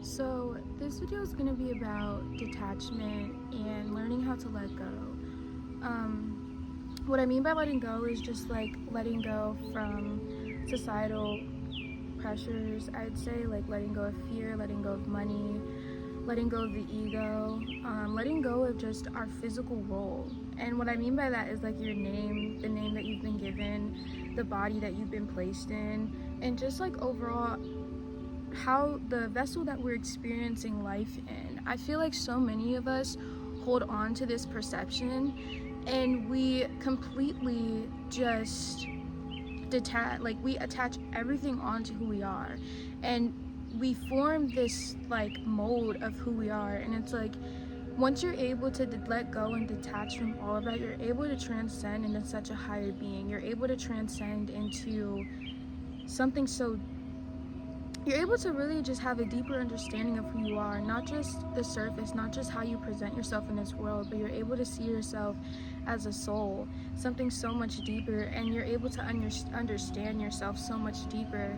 So this video is going to be about detachment and learning how to let go. What I mean by letting go is just like letting go from societal pressures. I'd say like letting go of fear, letting go of money, letting go of the ego, letting go of just our physical role. And what I mean by that is like your name, the name that you've been given, the body that you've been placed in, and just like overall how the vessel that we're experiencing life in. I feel like so many of us hold on to this perception and we completely just we attach everything onto who we are, and we form this like mold of who we are. And it's like once you're able to let go and detach from all of that, you're able to transcend into such a higher being. You're able to transcend into something so you're able to really just have a deeper understanding of who you are, not just the surface, not just how you present yourself in this world, but you're able to see yourself as a soul, something so much deeper, and you're able to understand yourself so much deeper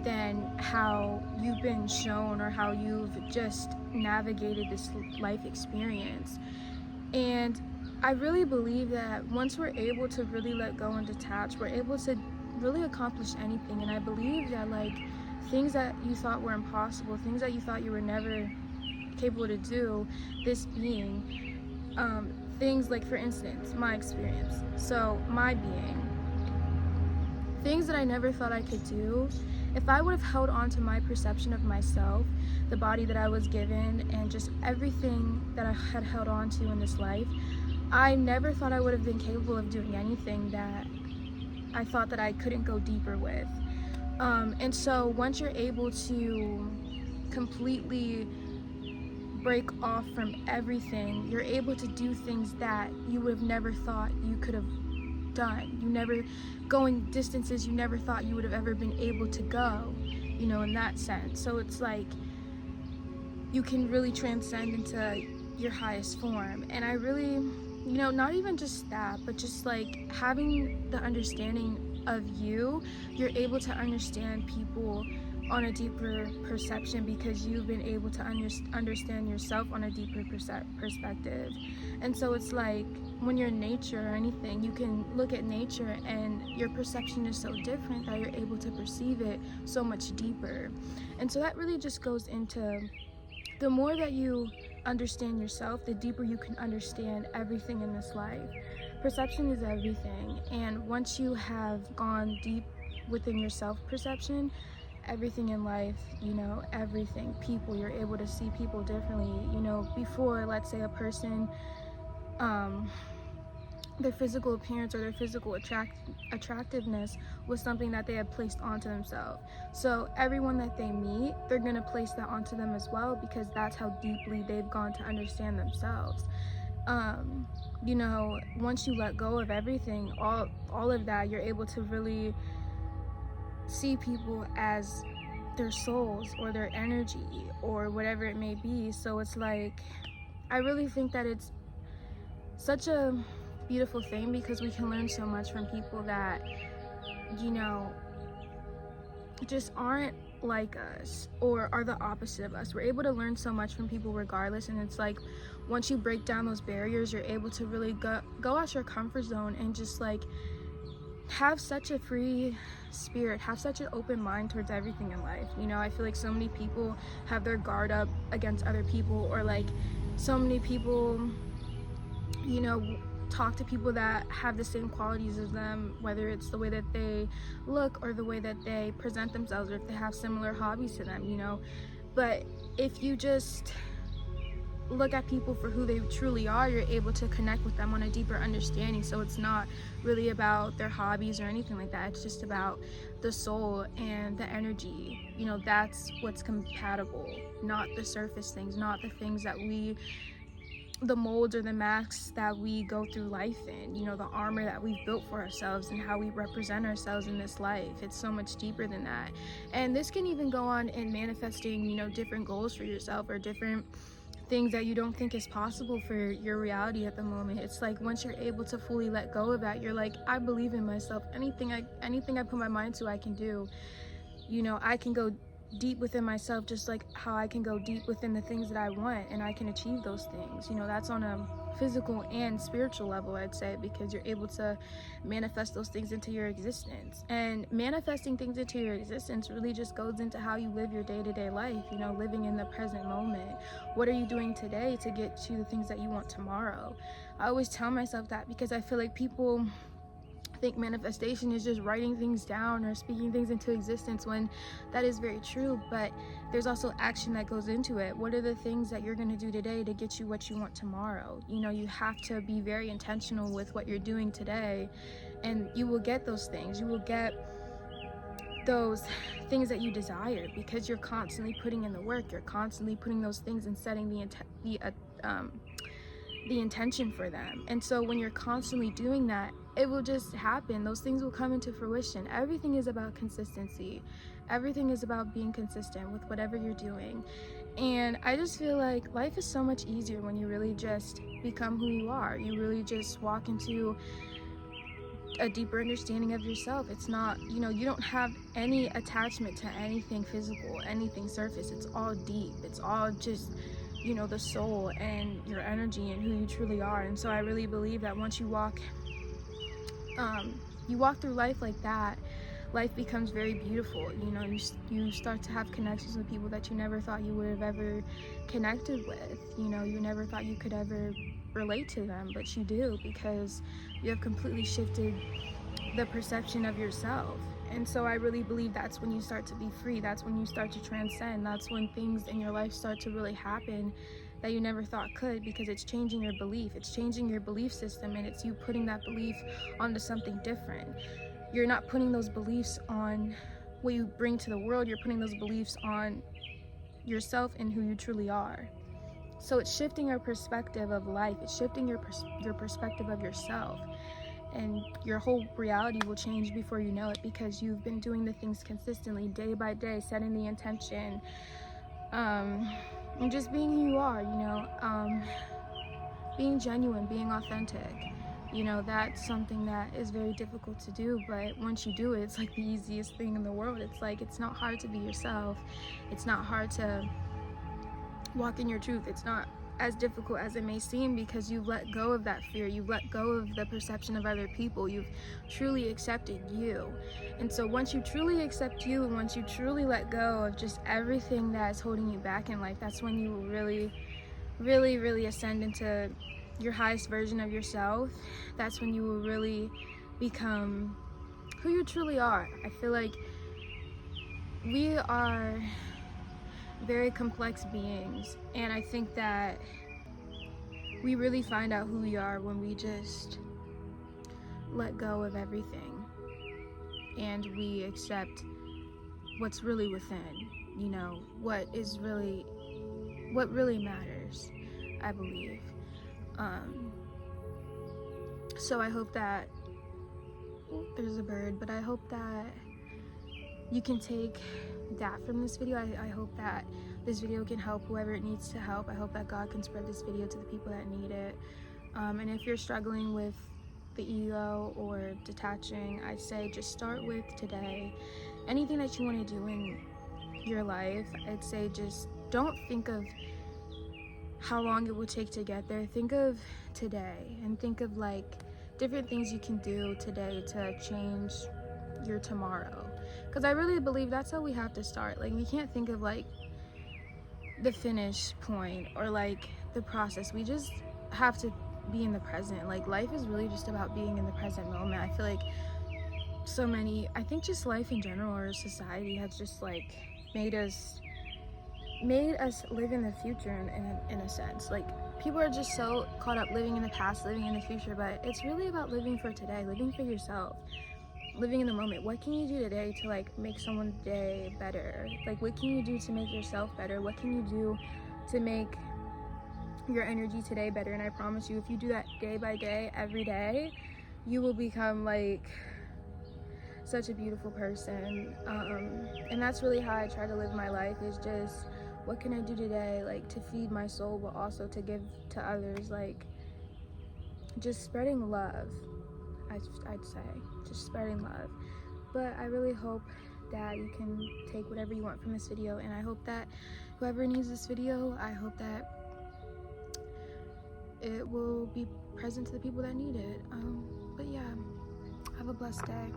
than how you've been shown or how you've just navigated this life experience. And I really believe that once we're able to really let go and detach, we're able to really accomplish anything. And I believe that like things that you thought were impossible, things that you thought you were never capable to do, this being, things like, for instance, my experience. So my being, things that I never thought I could do, if I would have held on to my perception of myself, the body that I was given, and just everything that I had held on to in this life, I never thought I would have been capable of doing anything that I thought that I couldn't go deeper with. And so once you're able to completely break off from everything, you're able to do things that you would have never thought you could have done. You never going distances you never thought you would have ever been able to go, in that sense. So it's like you can really transcend into your highest form. And I really, not even just that, but just like having the understanding of you're able to understand people on a deeper perception because you've been able to understand yourself on a deeper perspective. And so it's like when you're in nature or anything, you can look at nature and your perception is so different that you're able to perceive it so much deeper. And so that really just goes into the more that you understand yourself, the deeper you can understand everything in this life. Perception is everything, and once you have gone deep within your self-perception, everything in life, everything, people, you're able to see people differently. Before, let's say a person, their physical appearance or their physical attractiveness was something that they had placed onto themselves. So everyone that they meet, they're going to place that onto them as well, because that's how deeply they've gone to understand themselves. Once you let go of everything, all of that, you're able to really see people as their souls or their energy or whatever it may be. So it's like, I really think that it's such a beautiful thing because we can learn so much from people that, just aren't like us or are the opposite of us. We're able to learn so much from people regardless. And it's like once you break down those barriers, you're able to really go out your comfort zone and just like have such a free spirit, have such an open mind towards everything in life. I feel like so many people have their guard up against other people, or like so many people, talk to people that have the same qualities as them, whether it's the way that they look or the way that they present themselves, or if they have similar hobbies to them. But if you just look at people for who they truly are, you're able to connect with them on a deeper understanding. So it's not really about their hobbies or anything like that. It's just about the soul and the energy. That's what's compatible, not the surface things, not the things that the molds or the masks that we go through life in, the armor that we've built for ourselves and how we represent ourselves in this life. It's so much deeper than that. And this can even go on in manifesting, different goals for yourself or different things that you don't think is possible for your reality at the moment. It's like once you're able to fully let go of that, you're like, I believe in myself. Anything I put my mind to, I can do. I can go deep within myself, just like how I can go deep within the things that I want and I can achieve those things. You know, that's on a physical and spiritual level, I'd say, because you're able to manifest those things into your existence. And manifesting things into your existence really just goes into how you live your day-to-day life, you know, living in the present moment. What are you doing today to get to the things that you want tomorrow? I always tell myself that because I feel like people think manifestation is just writing things down or speaking things into existence, when that is very true, but there's also action that goes into it. What are the things that you're going to do today to get you what you want tomorrow? You know, you have to be very intentional with what you're doing today, and you will get those things. You will get those things that you desire because you're constantly putting in the work. You're constantly putting those things and setting the intention for them. And so when you're constantly doing that, it will just happen. Those things will come into fruition. Everything is about consistency. Everything is about being consistent with whatever you're doing. And I just feel like life is so much easier when you really just become who you are. You really just walk into a deeper understanding of yourself. It's not, you know, you don't have any attachment to anything physical, anything surface. It's all deep. It's all just, you know, the soul and your energy and who you truly are. And so I really believe that once you walk through life like that, life becomes very beautiful. You know, you start to have connections with people that you never thought you would have ever connected with. You know, you never thought you could ever relate to them, but you do, because you have completely shifted the perception of yourself. And so I really believe that's when you start to be free. That's when you start to transcend. That's when things in your life start to really happen that you never thought could, because it's changing your belief. It's changing your belief system, and it's you putting that belief onto something different. You're not putting those beliefs on what you bring to the world. You're putting those beliefs on yourself and who you truly are. So it's shifting your perspective of life. It's shifting your perspective of yourself. And your whole reality will change before you know it, because you've been doing the things consistently, day by day, setting the intention, and just being who you are, you know, being genuine, being authentic. You know, that's something that is very difficult to do, but once you do it, it's like the easiest thing in the world. It's like, it's not hard to be yourself. It's not hard to walk in your truth. It's not as difficult as it may seem, because you've let go of that fear. You've let go of the perception of other people. You've truly accepted you. And so once you truly accept you, and once you truly let go of just everything that's holding you back in life, that's when you will really, really, really ascend into your highest version of yourself. That's when you will really become who you truly are. I feel like we are very complex beings, and I think that we really find out who we are when we just let go of everything and we accept what's really within, you know, what really matters, I believe. So I hope that, there's a bird, but I hope that you can take that from this video. I hope that this video can help whoever it needs to help. I hope that God can spread this video to the people that need it. And if you're struggling with the ego or detaching, I'd say just start with today. Anything that you want to do in your life, I'd say just don't think of how long it will take to get there. Think of today, and think of like different things you can do today to change your tomorrow, because I really believe that's how we have to start. Like, we can't think of like the finish point or like the process. We just have to be in the present. Like, life is really just about being in the present moment. I feel like I think just life in general, or society, has just like made us live in the future in a sense. Like, people are just so caught up living in the past, living in the future, but it's really about living for today, living for yourself, living in the moment. What can you do today to like make someone's day better? Like, what can you do to make yourself better? What can you do to make your energy today better? And I promise you, if you do that day by day, every day, you will become like such a beautiful person. And that's really how I try to live my life, is just, what can I do today, like, to feed my soul, but also to give to others, like, just spreading love. I'd say just spreading love. But I really hope that you can take whatever you want from this video, and I hope that whoever needs this video, I hope that it will be present to the people that need it. But yeah, have a blessed day.